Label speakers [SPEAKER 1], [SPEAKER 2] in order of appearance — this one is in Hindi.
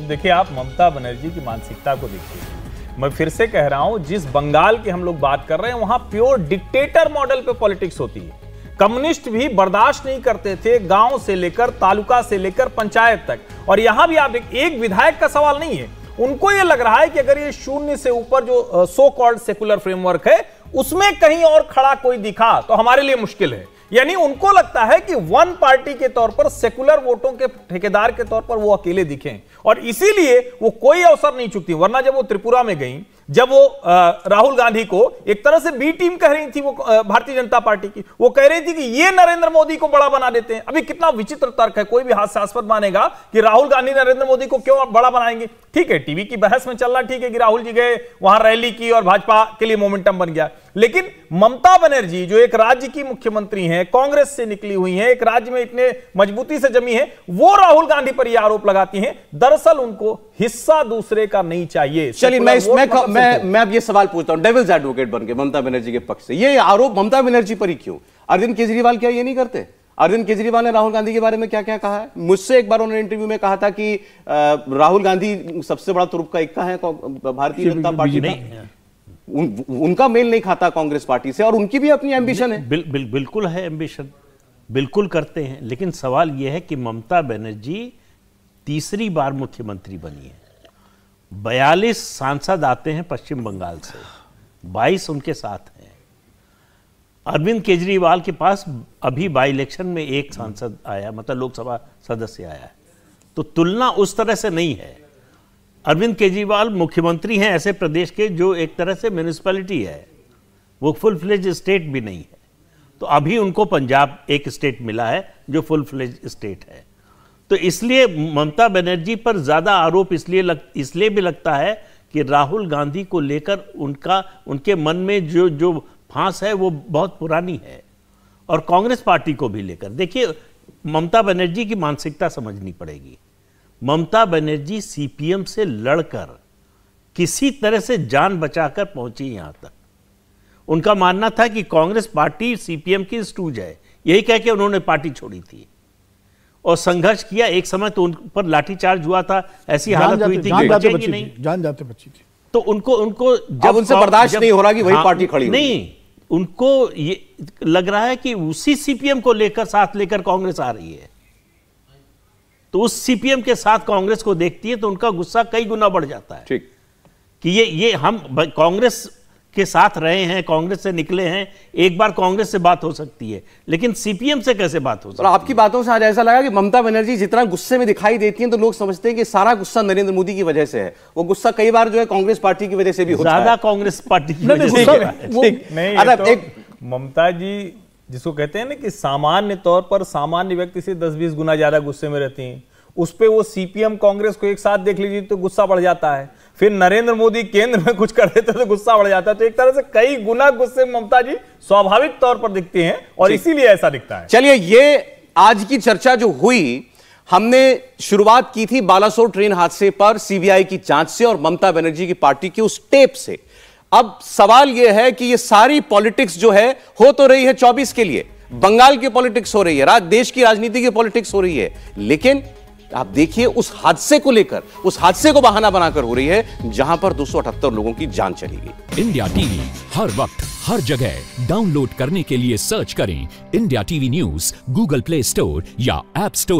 [SPEAKER 1] देखिए, आप ममता बनर्जी की मानसिकता को देखिए। मैं फिर से कह रहा हूं, जिस बंगाल की हम लोग बात कर रहे हैं वहां प्योर डिक्टेटर मॉडल पे पॉलिटिक्स होती है। कम्युनिस्ट भी बर्दाश्त नहीं करते थे, गांव से लेकर तालुका से लेकर पंचायत तक। और यहां भी आप एक विधायक का सवाल नहीं है, उनको यह लग रहा है कि अगर ये शून्य से ऊपर जो सो कॉल्ड सेकुलर फ्रेमवर्क है उसमें कहीं और खड़ा कोई दिखा तो हमारे लिए मुश्किल है। यानी उनको लगता है कि वन पार्टी के तौर पर, सेकुलर वोटों के ठेकेदार के तौर पर वो अकेले दिखें, और इसीलिए वो कोई अवसर नहीं चुकती। वरना जब वो त्रिपुरा में गई, जब वो राहुल गांधी को एक तरह से बी टीम कह रही थी, वो भारतीय जनता पार्टी की, वो कह रही थी कि ये नरेंद्र मोदी को बड़ा बना देते हैं। अभी कितना विचित्र तर्क है, कोई भी हास्यास्पद मानेगा कि राहुल गांधी नरेंद्र मोदी को क्यों बड़ा बनाएंगे। ठीक है, टीवी की बहस में चलना ठीक है कि राहुल जी गए वहां, रैली की और भाजपा के लिए मोमेंटम बन गया, लेकिन ममता बनर्जी जो एक राज्य की मुख्यमंत्री हैं, कांग्रेस से निकली हुई हैं, एक राज्य में इतने मजबूती से जमी है, वो राहुल गांधी पर यह आरोप लगाती हैं। दरअसल उनको हिस्सा दूसरे का नहीं चाहिए।
[SPEAKER 2] चलिए, मैं अब ये सवाल पूछता हूं डेविल्स एडवोकेट बनके ममता बनर्जी के पक्ष से। ये आरोप ममता बनर्जी पर ही क्यों? अरविंद केजरीवाल क्या ये नहीं करते? अरविंद केजरीवाल ने राहुल गांधी के बारे में क्या क्या कहा है? मुझसे एक बार उन्होंने इंटरव्यू में कहा था कि राहुल गांधी सबसे बड़ा तुरुप का इक्का है भारतीय जनता पार्टी का। उनका मेल नहीं खाता कांग्रेस पार्टी से, और उनकी भी अपनी एम्बिशन है।
[SPEAKER 3] बिल्कुल है एम्बिशन, बिल्कुल करते हैं, लेकिन सवाल यह है कि ममता बनर्जी तीसरी बार मुख्यमंत्री बनी है। 42 सांसद आते हैं पश्चिम बंगाल से, 22 उनके साथ हैं। अरविंद केजरीवाल के पास अभी बाई इलेक्शन में एक सांसद आया, मतलब लोकसभा सदस्य आया है, तो तुलना उस तरह से नहीं है। अरविंद केजरीवाल मुख्यमंत्री हैं ऐसे प्रदेश के जो एक तरह से म्यूनिसिपैलिटी है, वो फुल फ्लेज स्टेट भी नहीं है। तो अभी उनको पंजाब एक स्टेट मिला है जो फुल फ्लेज स्टेट है। तो इसलिए ममता बनर्जी पर ज्यादा आरोप इसलिए भी लगता है कि राहुल गांधी को लेकर उनके मन में जो फांस है वो बहुत पुरानी है, और कांग्रेस पार्टी को भी लेकर। देखिए, ममता बनर्जी की मानसिकता समझनी पड़ेगी। ममता बनर्जी सीपीएम से लड़कर किसी तरह से जान बचाकर पहुंची यहां तक। उनका मानना था कि कांग्रेस पार्टी सीपीएम की स्टूज है, यही कह के उन्होंने पार्टी छोड़ी थी और संघर्ष किया। एक समय तो उन पर लाठीचार्ज हुआ था, ऐसी हालत हुई थी कि बचेंगी नहीं,
[SPEAKER 4] जान जाते बच्ची थी।
[SPEAKER 3] तो उनको
[SPEAKER 2] जब उनसे बर्दाश्त नहीं हो रहा कि वही पार्टी खड़ी
[SPEAKER 3] नहीं, उनको ये लग रहा है कि उसी सीपीएम को लेकर साथ लेकर कांग्रेस आ रही है, तो उस सीपीएम के साथ कांग्रेस को देखती है तो उनका गुस्सा कई गुना बढ़ जाता है।
[SPEAKER 2] ठीक,
[SPEAKER 3] कि ये हम कांग्रेस के साथ रहे हैं, कांग्रेस से निकले हैं, एक बार कांग्रेस से बात हो सकती है, लेकिन सीपीएम से कैसे बात हो सकती है?
[SPEAKER 2] और आपकी बातों से आज ऐसा लगा कि ममता बनर्जी जितना गुस्से में दिखाई देती हैं तो लोग समझते हैं कि सारा गुस्सा नरेंद्र मोदी की वजह से है। वो गुस्सा कई बार जो है कांग्रेस पार्टी की वजह से भी होता है,
[SPEAKER 3] ज्यादा कांग्रेस पार्टी की वजह से।
[SPEAKER 1] ममता जी जिसको कहते हैं ना कि सामान्य तौर पर सामान्य व्यक्ति से 10-20 गुना ज्यादा गुस्से में रहती हैं, उस पे वो सीपीएम कांग्रेस को एक साथ देख लीजिए तो गुस्सा बढ़ जाता है, फिर नरेंद्र मोदी केंद्र में कुछ कर देते तो गुस्सा बढ़ जाता है। तो एक तरह से कई गुना गुस्से ममता जी स्वाभाविक तौर पर दिखती हैं और इसीलिए ऐसा दिखता है।
[SPEAKER 2] चलिए, ये आज की चर्चा जो हुई, हमने शुरुआत की थी बालासोर ट्रेन हादसे पर सीबीआई की जांच से और ममता बनर्जी की पार्टी की उस टेप से। अब सवाल यह है कि ये सारी पॉलिटिक्स जो है हो तो रही है 24 के लिए, बंगाल की पॉलिटिक्स हो रही है, देश की राजनीति की पॉलिटिक्स हो रही है, लेकिन आप देखिए उस हादसे को लेकर, उस हादसे को बहाना बनाकर हो रही है जहां पर 278 लोगों की जान चली गई।
[SPEAKER 5] इंडिया टीवी हर वक्त हर जगह डाउनलोड करने के लिए सर्च करें India TV news Google play store या ऐप स्टोर।